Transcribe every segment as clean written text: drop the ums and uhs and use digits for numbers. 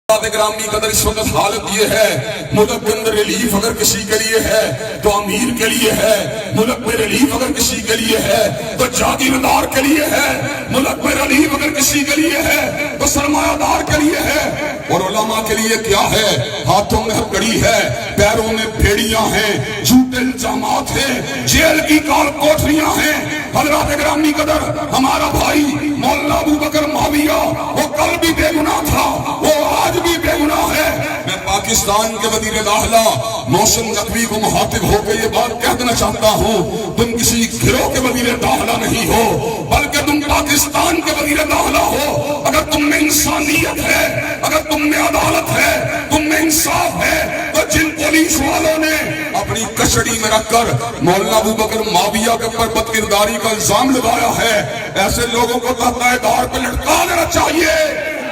گرامی قدر اس وقت حالت یہ ہے، ملک کے اندر ریلیف اگر کسی کے لیے ہے تو امیر کے لیے ہے، ملک میں ریلیف اگر کسی کے لیے ہے تو جاگیردار کے لیے ہے، ملک میں ریلیف اگر کسی کے لیے ہے تو سرمایہ دار کے لیے ہے، اور علماء کے لیے کیا ہے؟ ہاتھوں میں ہتھکڑی ہے، پیروں میں بھیڑیاں ہیں، جھوٹے الزامات ہیں، جیل کی کال کوٹریاں ہیں۔ حضرات گرامی قدر ہمارا بھائی مولانا ابو بکر معاویہ وہ کل بھی بے گناہ تھا، وہ آج بھی بے گناہ ہے۔ میں پاکستان کے وزیر داخلہ محسن نقوی کو مخاطب ہو کے یہ بات کہہ دینا چاہتا ہوں، تم کسی گروہ کے وزیر داخلہ نہیں ہو بلکہ تم پاکستان کے وزیر داخلہ ہو۔ اگر تم میں انسانیت ہے، اگر تم میں عدالت ہے، تم میں انصاف ہے، تو جن پولیس والوں نے اپنی کسٹڈی میں رکھ کر مولانا ابو بکر معاویہ کے اوپر بد کرداری کا الزام لگایا ہے، ایسے لوگوں کو تحت دار پہ لٹکا دینا چاہیے۔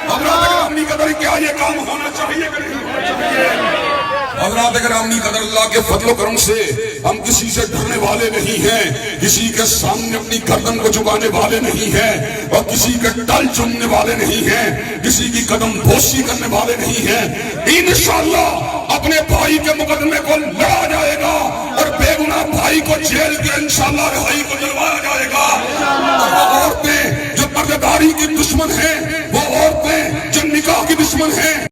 حضرات گرامی قدر کیا یہ کام ہونا چاہیے کہ نہیں ہونا چاہیے؟ حضرات گرامی قدر اللہ کے فضل و کرم سے ہم کسی سے ڈرنے والے نہیں ہیں، کسی کے سامنے اپنی گردن کو جھکانے والے نہیں ہیں، اور کسی کے ٹل چومنے والے نہیں ہیں، کسی کی قدم بوسی کرنے والے نہیں ہیں۔ انشاءاللہ اپنے بھائی کے مقدمے کو لڑا جائے گا اور بے گناہ بھائی کو جیل کے انشاءاللہ رہائی کو دلوایا جائے گا۔ اور وہ عورتیں جو پردے داری کی دشمن ہیں، وہ عورتیں جو نکاح کی دشمن ہیں،